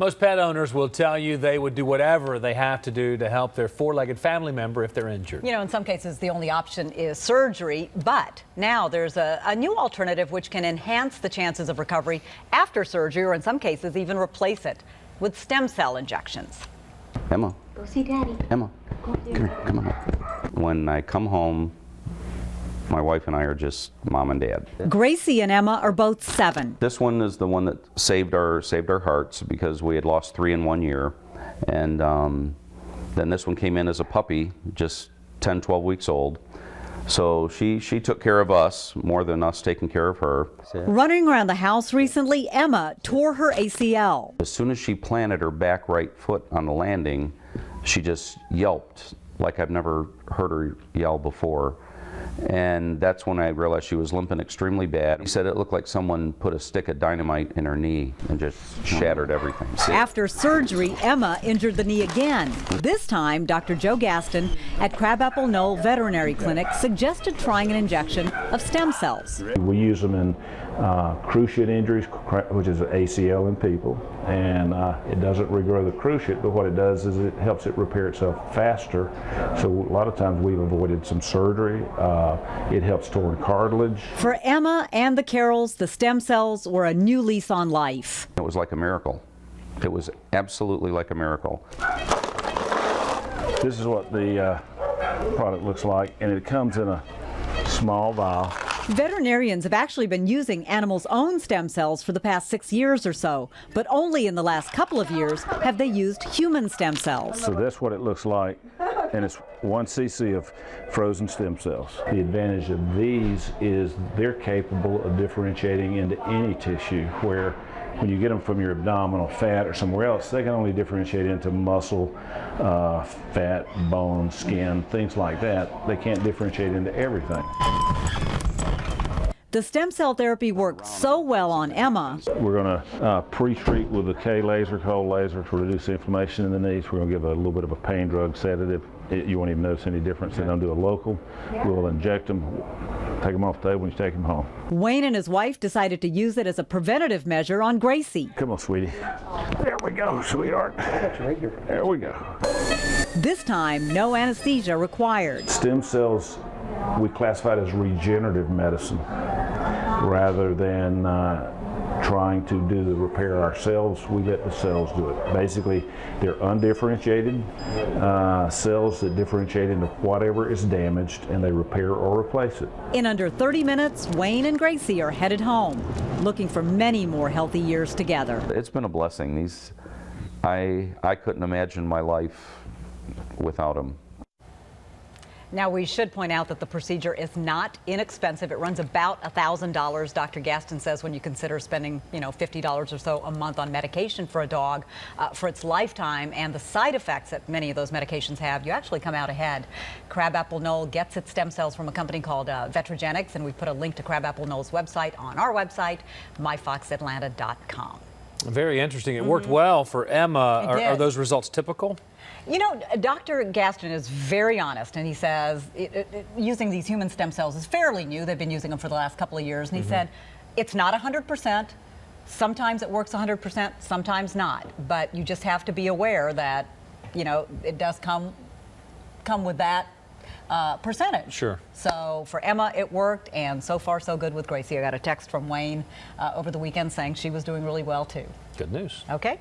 Most pet owners will tell you they would do whatever they have to do to help their four-legged family member if they're injured. You know, in some cases, the only option is surgery, but now there's a new alternative which can enhance the chances of recovery after surgery, or in some cases, even replace it with stem cell injections. Emma. Go see Daddy. Emma. Come here, come on. When I come home, my wife and I are just mom and dad. Gracie and Emma are both 7. This one is the one that saved our hearts because we had lost 3 in 1 year. And then this one came in as a puppy, just 10, 12 weeks old. So she took care of us more than us taking care of her. Running around the house recently, Emma tore her ACL. As soon as she planted her back right foot on the landing, she just yelped like I've never heard her yell before. And that's when I realized she was limping extremely bad. He said it looked like someone put a stick of dynamite in her knee and just shattered everything. After surgery, Emma injured the knee again. This time, Dr. Joe Gaston at Crabapple Knoll Veterinary Clinic suggested trying an injection of stem cells. We use them in cruciate injuries, which is an ACL in people, and it doesn't regrow the cruciate, but what it does is it helps it repair itself faster. So a lot of times we've avoided some surgery. It helps torn cartilage. For Emma and the Carrels, the stem cells were a new lease on life. It was like a miracle. It was absolutely like a miracle. This is what the product looks like, and it comes in a small vial. Veterinarians have actually been using animals' own stem cells for the past 6 years or so, but only in the last couple of years have they used human stem cells. So that's what it looks like, and it's 1 cc of frozen stem cells. The advantage of these is they're capable of differentiating into any tissue, where when you get them from your abdominal fat or somewhere else, they can only differentiate into muscle, fat, bone, skin, things like that. They can't differentiate into everything. The stem cell therapy worked so well on Emma. We're going to pre-treat with a K laser, cold laser, to reduce the inflammation in the knees. We're going to give a little bit of a pain drug sedative. You won't even notice any difference. They don't do a local. We'll inject them, take them off the table when you take them home. Wayne and his wife decided to use it as a preventative measure on Gracie. Come on, sweetie. There we go, sweetheart. There we go. This time, no anesthesia required. Stem cells we classify it as regenerative medicine rather than trying to do the repair ourselves. We let the cells do it. Basically, they're undifferentiated cells that differentiate into whatever is damaged, and they repair or replace it. In under 30 minutes, Wayne and Gracie are headed home, looking for many more healthy years together. It's been a blessing. I couldn't imagine my life without them. Now, we should point out that the procedure is not inexpensive. It runs about $1,000. Dr. Gaston says when you consider spending, $50 or so a month on medication for a dog for its lifetime and the side effects that many of those medications have, you actually come out ahead. Crabapple Knoll gets its stem cells from a company called VetraGenics, and we put a link to Crabapple Knoll's website on our website, myfoxatlanta.com. Very interesting. It worked well for Emma. Are those results typical? Dr. Gaston is very honest, and he says using these human stem cells is fairly new. They've been using them for the last couple of years, and he said it's not 100%. Sometimes it works 100%, sometimes not. But you just have to be aware that, it does come with that percentage. Sure. So for Emma, it worked, and so far so good with Gracie. I got a text from Wayne over the weekend saying she was doing really well too. Good news. Okay.